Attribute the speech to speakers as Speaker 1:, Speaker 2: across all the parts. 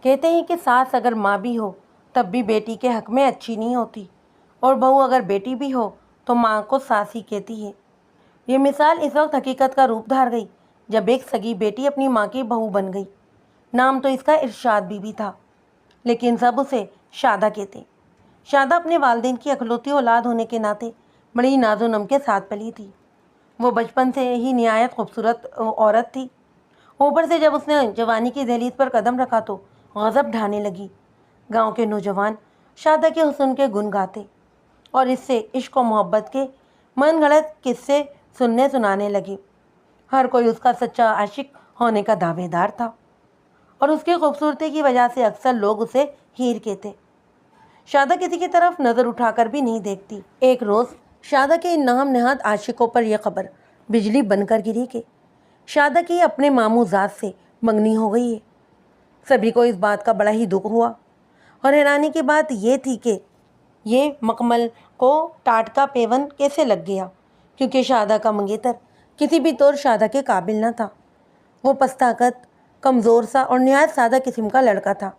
Speaker 1: کہتے ہیں کہ ساس اگر ماں بھی ہو تب بھی بیٹی کے حق میں اچھی نہیں ہوتی، اور بہو اگر بیٹی بھی ہو تو ماں کو ساس ہی کہتی ہے۔ یہ مثال اس وقت حقیقت کا روپ دھار گئی جب ایک سگی بیٹی اپنی ماں کی بہو بن گئی۔ نام تو اس کا ارشاد بی بی تھا، لیکن سب اسے شادہ کہتے۔ شادہ اپنے والدین کی اکلوتی اولاد ہونے کے ناطے بڑی ناز و نم کے ساتھ پلی تھی۔ وہ بچپن سے ہی نہایت خوبصورت عورت تھی۔ اوپر سے جب اس نے جوانی کی دہلیز پر قدم رکھا تو غضب ڈھانے لگی۔ گاؤں کے نوجوان شادہ کے حسن کے گن گاتے اور اس سے عشق و محبت کے من گھڑت قصے سننے سنانے لگے۔ ہر کوئی اس کا سچا عاشق ہونے کا دعوے دار تھا، اور اس کی خوبصورتی کی وجہ سے اکثر لوگ اسے ہیر کہتے۔ شادہ کسی کی طرف نظر اٹھا کر بھی نہیں دیکھتی۔ ایک روز شادہ کے ان نام نہاد عاشقوں پر یہ خبر بجلی بن کر گری کہ شادہ کی اپنے ماموں زاد سے منگنی ہو گئی ہے۔ سبھی کو اس بات کا بڑا ہی دکھ ہوا، اور حیرانی کی بات یہ تھی کہ یہ مکمل کو ٹاٹ کا پیون کیسے لگ گیا، کیونکہ شادہ کا منگیتر کسی بھی طور شادہ کے قابل نہ تھا۔ وہ پست طاقت، کمزور سا اور نہایت سادہ قسم کا لڑکا تھا،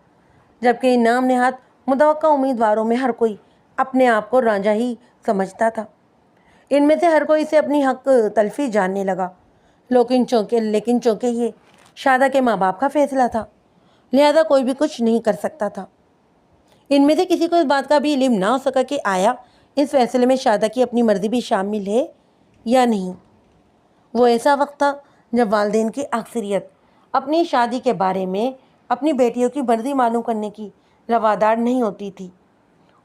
Speaker 1: جبکہ ان نام نہاد متوقع امیدواروں میں ہر کوئی اپنے آپ کو رانجھا ہی سمجھتا تھا۔ ان میں سے ہر کوئی اسے اپنی حق تلفی جاننے لگا، لیکن چونکہ یہ شادہ کے ماں باپ کا فیصلہ تھا، لہذا کوئی بھی کچھ نہیں کر سکتا تھا۔ ان میں سے کسی کو اس بات کا بھی علم نہ ہو سکا کہ آیا اس فیصلے میں شادہ کی اپنی مرضی بھی شامل ہے یا نہیں۔ وہ ایسا وقت تھا جب والدین کی اکثریت اپنی شادی کے بارے میں اپنی بیٹیوں کی مرضی معلوم کرنے کی روادار نہیں ہوتی تھی۔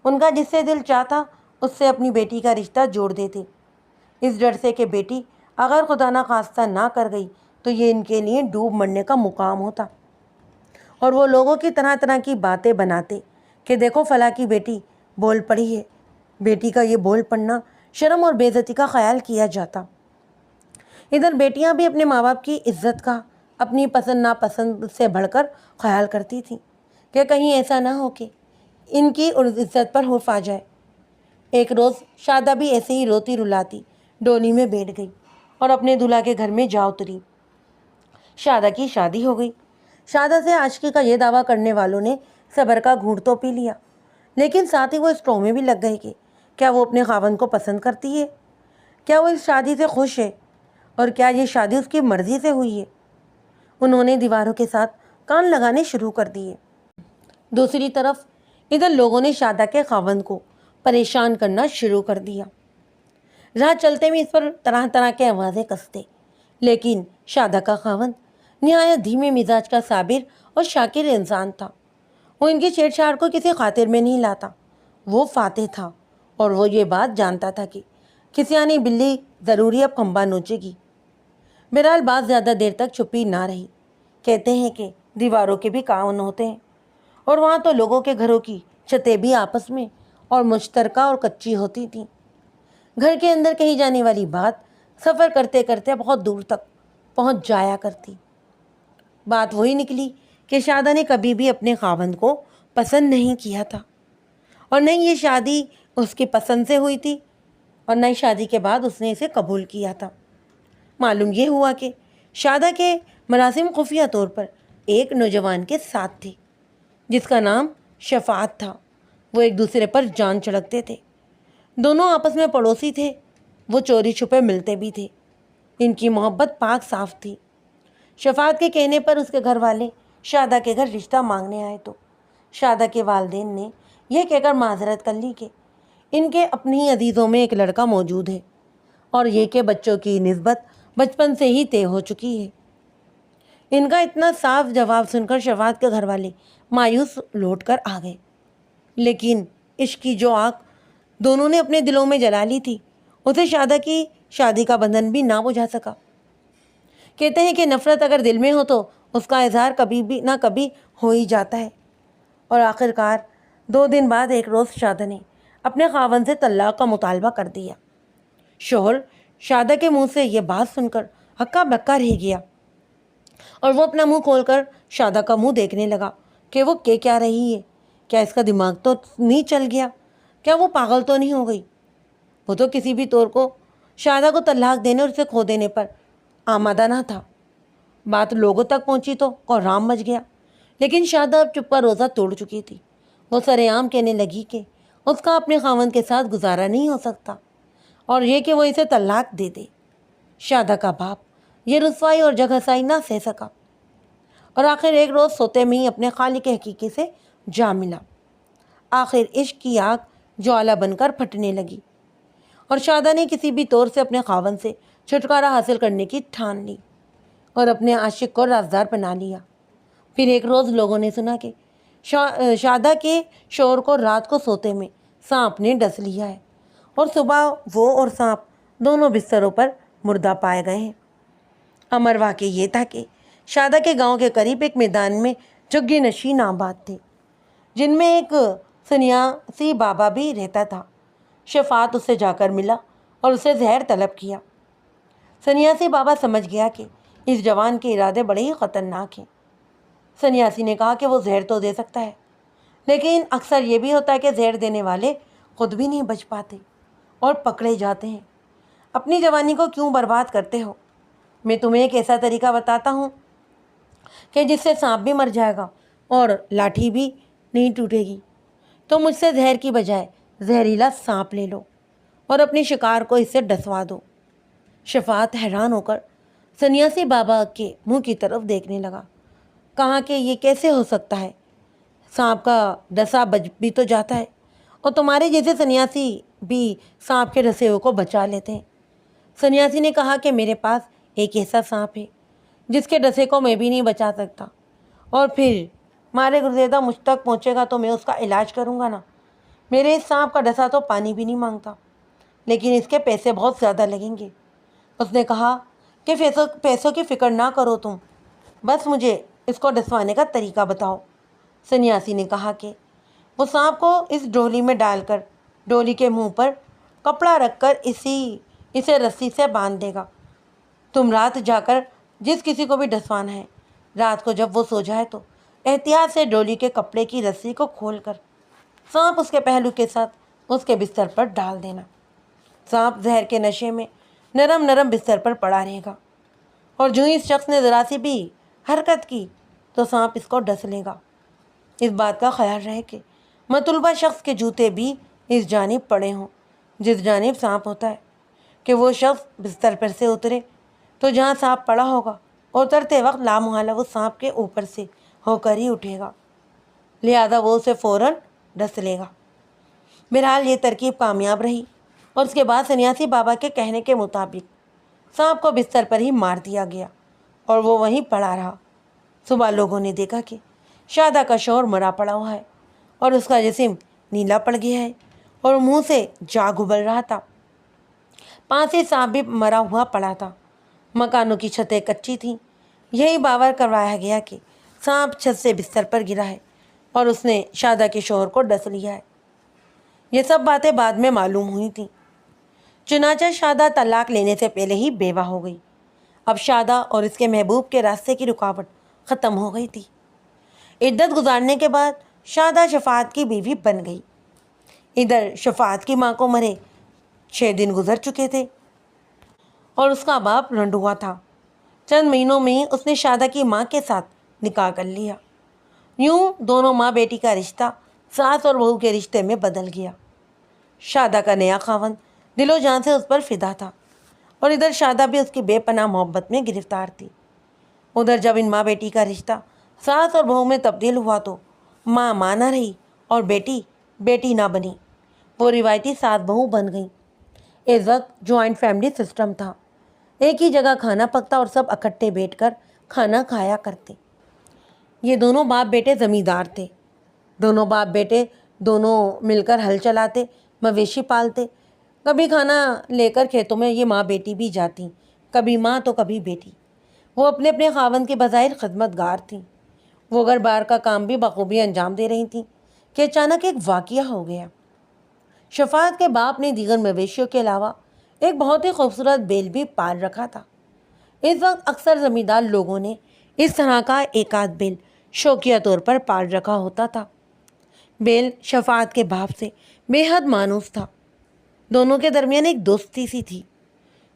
Speaker 1: ان کا جس سے دل چاہتا اس سے اپنی بیٹی کا رشتہ جوڑ دیتے، اس ڈر سے کہ بیٹی اگر خدا نخواستہ نہ کر گئی تو یہ ان کے لیے ڈوب مرنے کا مقام ہوتا، اور وہ لوگوں کی طرح طرح کی باتیں بناتے کہ دیکھو فلاں کی بیٹی بول پڑی ہے۔ بیٹی کا یہ بول پڑنا شرم اور بے عزتی کا خیال کیا جاتا۔ ادھر بیٹیاں بھی اپنے ماں باپ کی عزت کا اپنی پسند ناپسند سے بڑھ کر خیال کرتی تھیں کہ کہیں ایسا نہ ہو کہ ان کی عزت پر حرف آ جائے۔ ایک روز شادہ بھی ایسے ہی روتی رلاتی ڈولی میں بیٹھ گئی اور اپنے دلہا کے گھر میں جا اتری۔ شادہ کی شادی ہو گئی۔ شادہ سے عاشقی کا یہ دعویٰ کرنے والوں نے صبر کا گھونٹ تو پی لیا، لیکن ساتھ ہی وہ اس ٹو میں بھی لگ گئے کہ کیا وہ اپنے خاوند کو پسند کرتی ہے، کیا وہ اس شادی سے خوش ہے، اور کیا یہ شادی اس کی مرضی سے ہوئی ہے۔ انہوں نے دیواروں کے ساتھ کان لگانے شروع کر دیے۔ دوسری طرف ادھر لوگوں نے شادہ کے خاوند کو پریشان کرنا شروع کر دیا۔ راہ چلتے میں اس پر طرح طرح کے آوازیں کستے، لیکن شادہ کا خاوند نہایت دھیمے مزاج کا صابر اور شاکر انسان تھا۔ وہ ان کی چھیڑ چھاڑ کو کسی خاطر میں نہیں لاتا۔ وہ فاتح تھا، اور وہ یہ بات جانتا تھا کہ کسی آنی بلی ضروری اب کھمبا نوچے گی۔ بہرحال بات زیادہ دیر تک چھپی نہ رہی۔ کہتے ہیں کہ دیواروں کے بھی کان ہوتے ہیں، اور وہاں تو لوگوں کے گھروں کی چھتیں بھی آپس میں اور مشترکہ اور کچی ہوتی تھیں۔ گھر کے اندر کہی جانے والی بات سفر کرتے کرتے بہت دور تک پہنچ جایا کرتی۔ بات وہی نکلی کہ شادہ نے کبھی بھی اپنے خاوند کو پسند نہیں کیا تھا، اور نہ یہ شادی اس کی پسند سے ہوئی تھی، اور نہ ہی شادی کے بعد اس نے اسے قبول کیا تھا۔ معلوم یہ ہوا کہ شادہ کے مراسم خفیہ طور پر ایک نوجوان کے ساتھ تھے جس کا نام شفاعت تھا۔ وہ ایک دوسرے پر جان چھڑکتے تھے، دونوں آپس میں پڑوسی تھے، وہ چوری چھپے ملتے بھی تھے۔ ان کی محبت پاک صاف تھی۔ شفاعت کے کہنے پر اس کے گھر والے شادہ کے گھر رشتہ مانگنے آئے تو شادہ کے والدین نے یہ کہہ کر معذرت کر لی کہ ان کے اپنی عزیزوں میں ایک لڑکا موجود ہے، اور یہ کہ بچوں کی نسبت بچپن سے ہی طے ہو چکی ہے۔ ان کا اتنا صاف جواب سن کر شفاعت کے گھر والے مایوس لوٹ کر آ گئے، لیکن عشق کی جو آگ دونوں نے اپنے دلوں میں جلا لی تھی اسے شادہ کی شادی کا بندھن بھی نہ بجھا سکا۔ کہتے ہیں کہ نفرت اگر دل میں ہو تو اس کا اظہار کبھی بھی نہ کبھی ہو ہی جاتا ہے، اور آخرکار 2 دن بعد ایک روز شادہ نے اپنے خاوند سے طلاق کا مطالبہ کر دیا۔ شوہر شادہ کے منہ سے یہ بات سن کر ہکا بکا رہ گیا، اور وہ اپنا منہ کھول کر شادہ کا منہ دیکھنے لگا کہ وہ کیا رہی ہے، کیا اس کا دماغ تو نہیں چل گیا، کیا وہ پاگل تو نہیں ہو گئی۔ وہ تو کسی بھی طور کو شادہ کو طلاق دینے اور اسے کھو دینے پر آمادہ نہ تھا۔ بات لوگوں تک پہنچی تو کوہرام مچ گیا۔ لیکن شادہ اب چپ کا روزہ توڑ چکی تھی۔ وہ سر عام کہنے لگی کہ اس کا اپنے خاوند کے ساتھ گزارا نہیں ہو سکتا اور یہ کہ وہ اسے طلاق دے دے۔ شادہ کا باپ یہ رسوائی اور جگہسائی نہ سہ سکا اور آخر ایک روز سوتے میں ہی اپنے خالق حقیقی سے جا ملا۔ آخر عشق کی آگ جوالا بن کر پھٹنے لگی اور شادہ نے کسی بھی طور سے اپنے خاوند سے چھٹکارا حاصل کرنے کی ٹھان لی اور اپنے عاشق کو رازدار بنا لیا۔ پھر ایک روز لوگوں نے سنا کہ شادہ کے شوہر کو رات کو سوتے میں سانپ نے ڈس لیا ہے اور صبح وہ اور سانپ دونوں بستروں پر مردہ پائے گئے ہیں۔ امر واقعہ یہ تھا کہ شادہ کے گاؤں کے قریب ایک میدان میں جھگی نشین آباد تھے، جن میں ایک سنیاسی بابا بھی رہتا تھا۔ شفاعت اس سے جا کر ملا اور اسے زہر طلب کیا۔ سنیاسی بابا سمجھ گیا کہ اس جوان کے ارادے بڑے ہی خطرناک ہیں۔ سنیاسی نے کہا کہ وہ زہر تو دے سکتا ہے، لیکن اکثر یہ بھی ہوتا ہے کہ زہر دینے والے خود بھی نہیں بچ پاتے اور پکڑے جاتے ہیں۔ اپنی جوانی کو کیوں برباد کرتے ہو؟ میں تمہیں ایک ایسا طریقہ بتاتا ہوں کہ جس سے سانپ بھی مر جائے گا اور لاٹھی بھی نہیں ٹوٹے گی۔ تو مجھ سے زہر کی بجائے زہریلا سانپ لے لو اور اپنے شکار کو اس سے ڈسوا دو۔ شفاعت حیران ہو کر سنیاسی بابا کے منہ کی طرف دیکھنے لگا۔ کہا کہ یہ کیسے ہو سکتا ہے؟ سانپ کا ڈسا بچ بھی تو جاتا ہے اور تمہارے جیسے سنیاسی بھی سانپ کے ڈسے کو بچا لیتے ہیں۔ سنیاسی نے کہا کہ میرے پاس ایک ایسا سانپ ہے جس کے ڈسے کو میں بھی نہیں بچا سکتا، اور پھر مارے گزیدہ مجھ تک پہنچے گا تو میں اس کا علاج کروں گا نا۔ میرے اس سانپ کا ڈسا تو پانی بھی نہیں مانگتا، لیکن اس کے پیسے بہت زیادہ لگیں گے۔ اس نے کہا کہ پیسوں کی فکر نہ کرو تم، بس مجھے اس کو ڈسوانے کا طریقہ بتاؤ۔ سنیاسی نے کہا کہ وہ سانپ کو اس ڈولی میں ڈال کر ڈولی کے منہ پر کپڑا رکھ کر اسے رسی سے باندھ دے گا۔ تم رات جا کر جس کسی کو بھی ڈسوانا ہے، رات کو جب وہ سو جائے تو احتیاط سے ڈولی کے کپڑے کی رسی کو کھول کر سانپ اس کے پہلو کے ساتھ اس کے بستر پر ڈال دینا۔ سانپ زہر کے نشے میں نرم نرم بستر پر پڑا رہے گا اور جو ہی اس شخص نے ذرا سی بھی حرکت کی تو سانپ اس کو ڈس لے گا۔ اس بات کا خیال رہے کہ مطلوبہ شخص کے جوتے بھی اس جانب پڑے ہوں جس جانب سانپ ہوتا ہے، کہ وہ شخص بستر پر سے اترے تو جہاں سانپ پڑا ہوگا اترتے وقت لامحالہ وہ سانپ کے اوپر سے ہو کر ہی اٹھے گا، لہذا وہ اسے فوراً ڈس لے گا۔ بہرحال یہ ترکیب کامیاب رہی اور اس کے بعد سنیاسی بابا کے کہنے کے مطابق سانپ کو بستر پر ہی مار دیا گیا اور وہ وہیں پڑا رہا۔ صبح لوگوں نے دیکھا کہ شادہ کا شوہر مرا پڑا ہوا ہے اور اس کا جسم نیلا پڑ گیا ہے اور منہ سے جاگ ابل رہا تھا۔ پاس ہی سانپ بھی مرا ہوا پڑا تھا۔ مکانوں کی چھتیں کچی تھیں۔ یہی باور کروایا گیا کہ سانپ چھت سے بستر پر گرا ہے اور اس نے شادہ کے شوہر کو ڈس لیا ہے۔ یہ سب باتیں بعد میں معلوم ہوئی تھیں۔ چنانچہ شادہ طلاق لینے سے پہلے ہی بیوہ ہو گئی۔ اب شادہ اور اس کے محبوب کے راستے کی رکاوٹ ختم ہو گئی تھی۔ عدت گزارنے کے بعد شادہ شفاعت کی بیوی بن گئی۔ ادھر شفاعت کی ماں کو مرے 6 دن گزر چکے تھے اور اس کا باپ رنڈوا تھا۔ چند مہینوں میں اس نے شادہ کی ماں کے ساتھ نکاح کر لیا۔ یوں دونوں ماں بیٹی کا رشتہ ساس اور بہو کے رشتے میں بدل گیا۔ شادہ کا نیا خاوند دل و جان سے اس پر فدا تھا اور ادھر شادہ بھی اس کی بے پناہ محبت میں گرفتار تھی۔ ادھر جب ان ماں بیٹی کا رشتہ ساس اور بہو میں تبدیل ہوا تو ماں ماں نہ رہی اور بیٹی بیٹی نہ بنی، وہ روایتی ساس بہو بن گئیں۔ اس وقت جوائنٹ فیملی سسٹم تھا، ایک ہی جگہ کھانا پکتا اور سب اکٹھے بیٹھ کر کھانا کھایا کرتے۔ یہ دونوں باپ بیٹے زمیندار تھے۔ دونوں باپ بیٹے دونوں مل کر ہل چلاتے، مویشی پالتے۔ کبھی کھانا لے کر کھیتوں میں یہ ماں بیٹی بھی جاتی، کبھی ماں تو کبھی بیٹی۔ وہ اپنے اپنے خاوند کے بظاہر خدمت گار تھیں۔ وہ گھر بار کا کام بھی بخوبی انجام دے رہی تھیں کہ اچانک ایک واقعہ ہو گیا۔ شفاعت کے باپ نے دیگر مویشیوں کے علاوہ ایک بہت ہی خوبصورت بیل بھی پال رکھا تھا۔ اس وقت اکثر زمیندار لوگوں نے اس طرح کا ایک آدھ بیل شوقیہ طور پر پال رکھا ہوتا تھا۔ بیل شفاعت کے باپ سے بے حد مانوس تھا۔ دونوں کے درمیان ایک دوستی سی تھی۔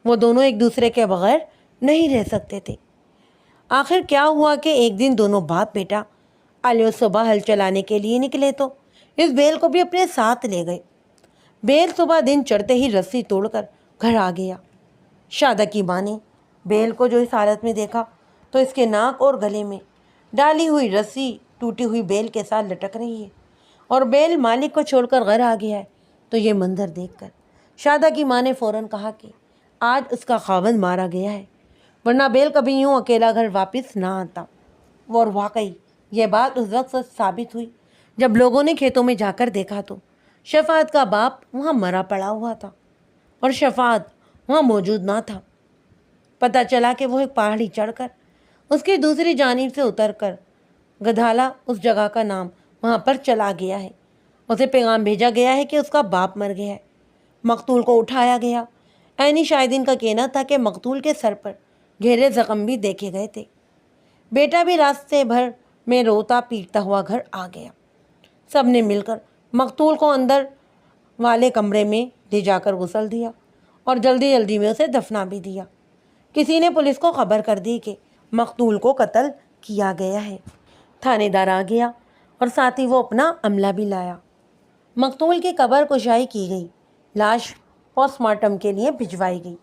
Speaker 1: وہ دونوں ایک دوسرے کے بغیر نہیں رہ سکتے تھے۔ آخر کیا ہوا کہ ایک دن دونوں باپ بیٹا علی صبح ہل چلانے کے لیے نکلے تو اس بیل کو بھی اپنے ساتھ لے گئے۔ بیل صبح دن چڑھتے ہی رسی توڑ کر گھر آ گیا۔ شادہ کی ماں نے بیل کو جو اس حالت میں دیکھا تو اس کے ناک اور گلے میں ڈالی ہوئی رسی ٹوٹی ہوئی بیل کے ساتھ لٹک رہی ہے اور بیل مالک کو چھوڑ کر گھر آ گیا ہے۔ تو یہ منظر دیکھ کر شادہ کی ماں نے فوراً کہا کہ آج اس کا خاوند مارا گیا ہے، ورنہ بیل کبھی یوں اکیلا گھر واپس نہ آتا۔ اور واقعی یہ بات اس وقت سچ ثابت ہوئی جب لوگوں نے کھیتوں میں جا کر دیکھا تو شفاعت کا باپ وہاں مرا پڑا ہوا تھا اور شفاعت وہاں موجود نہ تھا۔ پتہ چلا کہ وہ ایک پہاڑی چڑھ کر اس کی دوسری جانب سے اتر کر گدھالا اس جگہ کا نام وہاں پر چلا گیا ہے۔ اسے پیغام بھیجا گیا ہے کہ اس کا باپ مر گیا ہے۔ مقتول کو اٹھایا گیا۔ عینی شاہدین کا کہنا تھا کہ مقتول کے سر پر گہرے زخم بھی دیکھے گئے تھے۔ بیٹا بھی راستے بھر میں روتا پیٹتا ہوا گھر آ گیا۔ سب نے مل کر مقتول کو اندر والے کمرے میں لے جا کر غسل دیا اور جلدی جلدی میں اسے دفنا بھی دیا۔ کسی نے پولیس کو خبر کر دی کہ مقتول کو قتل کیا گیا ہے۔ تھانے دار آ گیا اور ساتھ ہی وہ اپنا عملہ بھی لایا۔ مقتول کی قبر کشائی کی گئی، لاش پوسٹ مارٹم کے لیے بھجوائی گئی۔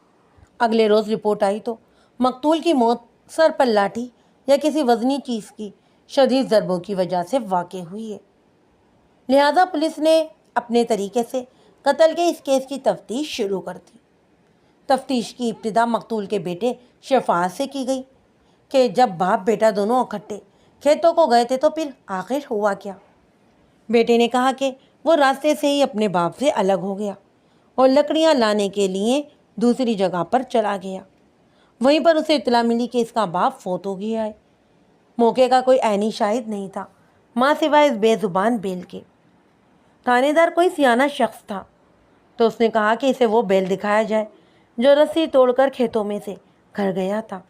Speaker 1: اگلے روز رپورٹ آئی تو مقتول کی موت سر پر لاٹھی یا کسی وزنی چیز کی شدید ضربوں کی وجہ سے واقع ہوئی ہے۔ لہذا پولیس نے اپنے طریقے سے قتل کے اس کیس کی تفتیش شروع کر دی۔ تفتیش کی ابتدا مقتول کے بیٹے شفاعت سے کی گئی کہ جب باپ بیٹا دونوں اکٹھے کھیتوں کو گئے تھے تو پھر آخر ہوا کیا۔ بیٹے نے کہا کہ وہ راستے سے ہی اپنے باپ سے الگ ہو گیا اور لکڑیاں لانے کے لیے دوسری جگہ پر چلا گیا۔ وہیں پر اسے اطلاع ملی کہ اس کا باپ فوت ہو گیا ہے۔ موقع کا کوئی عینی شاہد نہیں تھا ماں سوائے اس بے زبان بیل کے۔ تھانے دار کوئی سیانہ شخص تھا تو اس نے کہا کہ اسے وہ بیل دکھایا جائے جو رسی توڑ کر کھیتوں میں سے گھر گیا تھا۔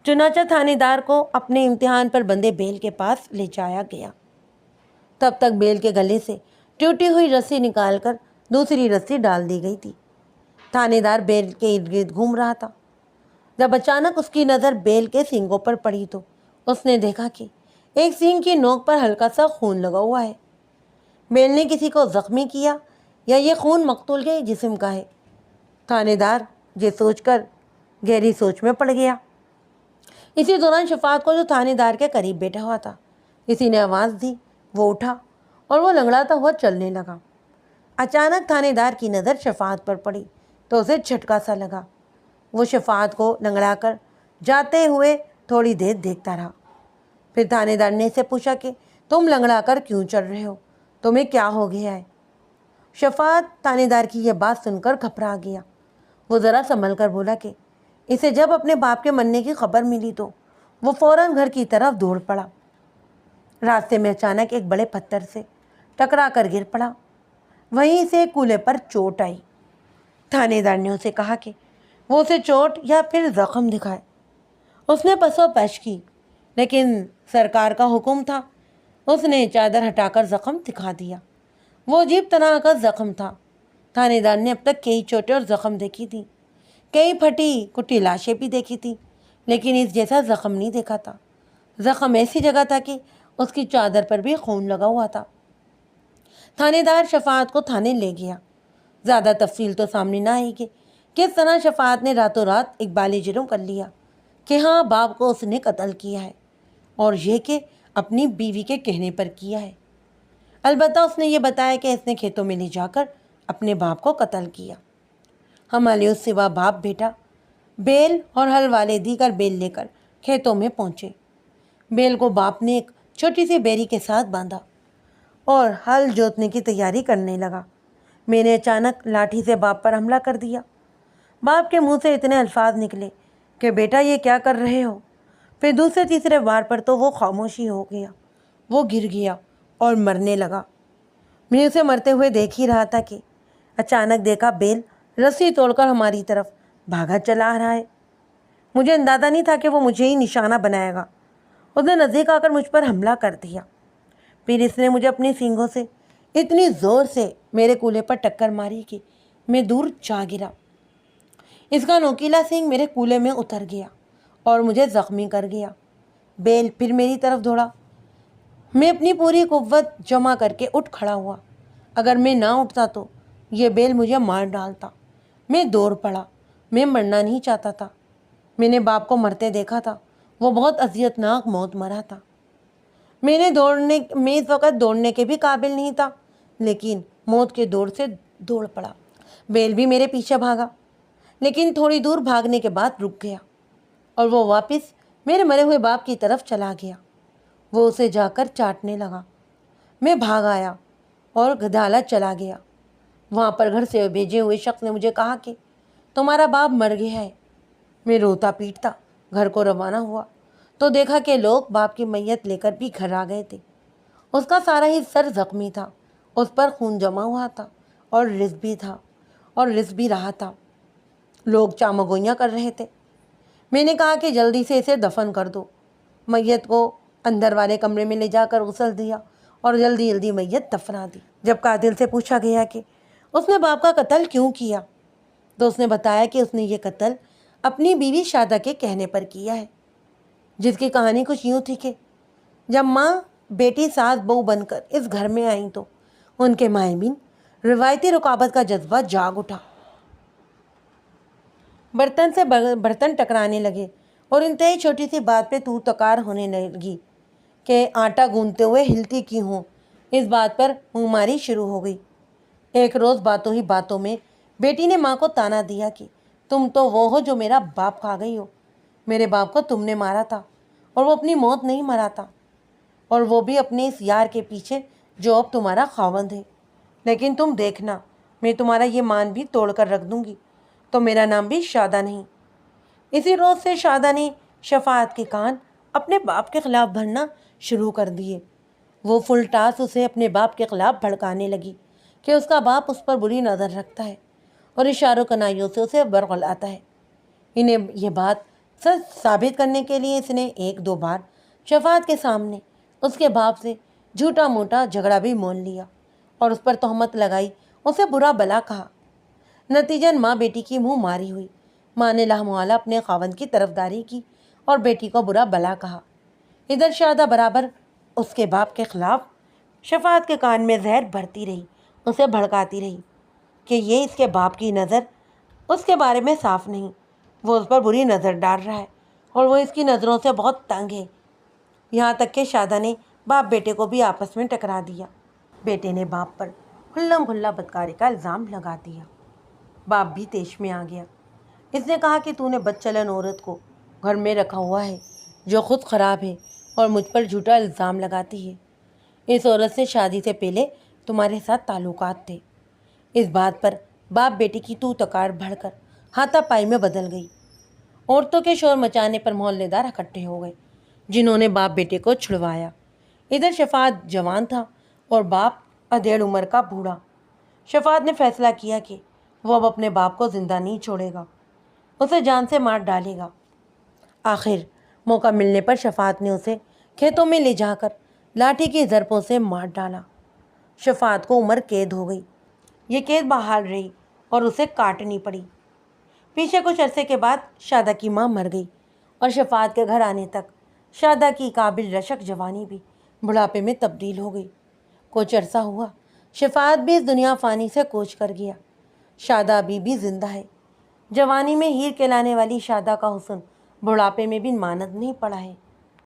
Speaker 1: چنانچہ تھانے دار کو اپنے امتحان پر بندے بیل کے پاس لے جایا گیا۔ تب تک بیل کے گلے سے ٹوٹی ہوئی رسی نکال کر دوسری رسی ڈال دی گئی تھی۔ تھانے دار بیل کے ارد گرد گھوم رہا تھا جب اچانک اس کی نظر بیل کے سینگوں پر پڑی تو اس نے دیکھا کہ ایک سینگ کی نوک پر ہلکا سا خون لگا ہوا ہے۔ بیل نے کسی کو زخمی کیا یا یہ خون مقتول کے جسم کا ہے؟ تھانے دار یہ سوچ کر گہری سوچ میں پڑ گیا۔ اسی دوران شفاعت کو جو تھانے دار کے قریب بیٹھا ہوا تھا کسی نے آواز دی، وہ اٹھا اور وہ لنگڑاتا ہوا چلنے لگا۔ اچانک تھانے دار کی نظر شفاعت پر پڑی تو اسے جھٹکا سا لگا۔ وہ شفاعت کو لنگڑا کر جاتے ہوئے تھوڑی دیر دیکھتا رہا۔ پھر تھانے دار نے اسے پوچھا کہ تم لنگڑا کر کیوں چل رہے ہو؟ تمہیں کیا ہو گیا ہے؟ شفاعت تھانے دار کی یہ بات سن کر گھبرا گیا۔ وہ ذرا سنبھل کر بولا کہ اسے جب اپنے باپ کے مرنے کی خبر ملی تو وہ فوراً گھر کی طرف دوڑ پڑا۔ راستے میں اچانک ایک بڑے پتھر سے ٹکرا کر گر پڑا، وہیں سے کولے پر چوٹ آئی۔ تھانے دار نے اسے کہا کہ وہ اسے چوٹ یا پھر زخم دکھائے۔ اس نے پسو پیش کی، لیکن سرکار کا حکم تھا۔ اس نے چادر ہٹا کر زخم دکھا دیا۔ وہ عجیب طرح کا زخم تھا۔ تھانے دار نے اب تک کئی چوٹیں اور زخم دیکھی تھی، کئی پھٹی کٹی لاشیں بھی دیکھی تھی، لیکن اس جیسا زخم نہیں دیکھا تھا۔ زخم ایسی جگہ تھا کہ اس کی چادر پر بھی خون لگا ہوا تھا۔ تھانے دار شفاعت کو تھانے لے گیا۔ زیادہ تفصیل تو سامنے نہ آئی کہ کس طرح شفاعت نے راتوں رات اقبال جرم کر لیا کہ ہاں باپ کو اس نے قتل کیا ہے، اور یہ کہ اپنی بیوی کے کہنے پر کیا ہے۔ البتہ اس نے یہ بتایا کہ اس نے کھیتوں میں لے جا کر اپنے باپ کو قتل کیا۔ ہم علیہ سوا باپ بیٹا بیل اور ہل والے دیگر بیل لے کر کھیتوں میں پہنچے۔ بیل کو باپ نے ایک چھوٹی سی بیری کے ساتھ باندھا اور ہل جوتنے کی تیاری کرنے لگا۔ میں نے اچانک لاٹھی سے باپ پر حملہ کر دیا۔ باپ کے منہ سے اتنے الفاظ نکلے کہ بیٹا یہ کیا کر رہے ہو؟ پھر دوسرے تیسرے وار پر تو وہ خاموشی ہو گیا، وہ گر گیا اور مرنے لگا۔ میں اسے مرتے ہوئے دیکھ ہی رہا تھا کہ اچانک دیکھا بیل رسی توڑ کر ہماری طرف بھاگا چلا آ رہا ہے۔ مجھے اندازہ نہیں تھا کہ وہ مجھے ہی نشانہ بنائے گا۔ اس نے نزدیک آ کر مجھ پر حملہ کر دیا۔ پھر اس نے مجھے اپنی سینگوں سے اتنی زور سے میرے کولے پر ٹکر ماری کہ میں دور جا گرا۔ اس کا نوکیلا سینگ میرے کولے میں اتر گیا اور مجھے زخمی کر گیا۔ بیل پھر میری طرف دوڑا۔ میں اپنی پوری قوت جمع کر کے اٹھ کھڑا ہوا۔ اگر میں نہ اٹھتا تو یہ بیل مجھے مار ڈالتا۔ میں دوڑ پڑا۔ میں مرنا نہیں چاہتا تھا۔ میں نے باپ کو مرتے دیکھا تھا۔ وہ بہت اذیتناک موت مرا تھا۔ میں اس وقت دوڑنے کے بھی قابل نہیں تھا، لیکن موت کے دوڑ سے دوڑ پڑا۔ بیل بھی میرے پیچھے بھاگا، لیکن تھوڑی دور بھاگنے کے بعد رک گیا اور وہ واپس میرے مرے ہوئے باپ کی طرف چلا گیا۔ وہ اسے جا کر چاٹنے لگا۔ میں بھاگ آیا اور گدھالا چلا گیا۔ وہاں پر گھر سے بھیجے ہوئے شخص نے مجھے کہا کہ تمہارا باپ مر گیا ہے۔ میں روتا پیٹتا گھر کو روانہ ہوا تو دیکھا کہ لوگ باپ کی میت لے کر بھی گھر آ گئے تھے۔ اس کا سارا ہی سر زخمی تھا، اس پر خون جمع ہوا تھا اور رس بھی رہا تھا۔ لوگ چامگوئیاں کر رہے تھے۔ میں نے کہا کہ جلدی سے اسے دفن کر دو۔ میت کو اندر والے کمرے میں لے جا کر غسل دیا اور جلدی جلدی میت دفنا دی۔ جب قاتل سے پوچھا گیا کہ اس نے باپ کا قتل کیوں کیا تو اس نے بتایا کہ اس نے یہ قتل اپنی بیوی شادہ کے کہنے پر کیا ہے، جس کی کہانی کچھ یوں تھی کہ جب ماں بیٹی ساس بہو بن کر اس گھر میں آئیں تو ان کے مائبین روایتی رقابت کا جذبہ جاگ اٹھا۔ برتن سے برتن ٹکرانے لگے اور انتہائی چھوٹی سی بات پہ تو تکار ہونے لگی کہ آٹا گوندتے ہوئے ہلتی کیوں ہوں۔ اس بات پر منہ ماری شروع ہو گئی۔ ایک روز باتوں ہی باتوں میں بیٹی نے ماں کو تانا دیا کہ تم تو وہ ہو جو میرا باپ کھا گئی ہو۔ میرے باپ کو تم نے مارا تھا اور وہ اپنی موت نہیں مرا تھا، اور وہ بھی اپنے اس یار کے پیچھے جو اب تمہارا خاوند ہے۔ لیکن تم دیکھنا، میں تمہارا یہ مان بھی توڑ کر رکھ دوں گی تو میرا نام بھی شادہ نہیں۔ اسی روز سے شادہ نے شفاعت کے کان اپنے باپ کے خلاف بھرنا شروع کر دیے۔ وہ فل ٹاس اسے اپنے باپ کے خلاف بھڑکانے لگی کہ اس کا باپ اس پر بری نظر رکھتا ہے اور اشاروں کنائیوں سے اسے برگلاتا ہے۔ انہیں یہ بات سچ ثابت کرنے کے لیے اس نے ایک دو بار شفاعت کے سامنے اس کے باپ سے جھوٹا موٹا جھگڑا بھی مول لیا اور اس پر تہمت لگائی، اسے برا بلا کہا۔ نتیجن ماں بیٹی کی منہ ماری ہوئی۔ ماں نے لامحالہ اپنے خاوند کی طرفداری کی اور بیٹی کو برا بلا کہا۔ ادھر شادہ برابر اس کے باپ کے خلاف شفاعت کے کان میں زہر بھرتی رہی، اسے بھڑکاتی رہی کہ یہ اس کے باپ کی نظر اس کے بارے میں صاف نہیں، وہ اس پر بری نظر ڈال رہا ہے اور وہ اس کی نظروں سے بہت تنگ ہے۔ یہاں تک کہ شادہ نے باپ بیٹے کو بھی آپس میں ٹکرا دیا۔ بیٹے نے باپ پر کھلم کھلا بدکاری کا الزام لگا دیا۔ باپ بھی طیش میں آ گیا۔ اس نے کہا کہ تو نے بدچلن عورت کو گھر میں رکھا ہوا ہے جو خود خراب ہے اور مجھ پر جھوٹا الزام لگاتی ہے۔ اس عورت سے شادی سے پہلے تمہارے ساتھ تعلقات تھے۔ اس بات پر باپ بیٹی کی تو تکار بڑھ کر ہاتھا پائی میں بدل گئی۔ عورتوں کے شور مچانے پر محلے دار اکٹھے ہو گئے، جنہوں نے باپ بیٹے کو چھڑوایا۔ ادھر شفاعت جوان تھا اور باپ ادھیڑ عمر کا بوڑھا۔ شفاعت نے فیصلہ کیا کہ وہ اب اپنے باپ کو زندہ نہیں چھوڑے گا، اسے جان سے مار ڈالے گا۔ آخر موقع ملنے پر شفاعت نے اسے کھیتوں میں لے جا کر لاٹھی کی ضربوں سے مار ڈالا۔ شفاعت کو عمر قید ہو گئی۔ یہ قید بحال رہی اور اسے کاٹنی پڑی۔ پیچھے کچھ عرصے کے بعد شادہ کی ماں مر گئی اور شفاعت کے گھر آنے تک شادہ کی قابل رشک جوانی بھی بڑھاپے میں تبدیل ہو گئی۔ کچھ عرصہ ہوا، شفاعت بھی اس دنیا فانی سے کوچ کر گیا۔ شادہ ابھی بھی زندہ ہے۔ جوانی میں ہیر کہلانے والی شادہ کا حسن بڑھاپے میں بھی ماند نہیں پڑا ہے۔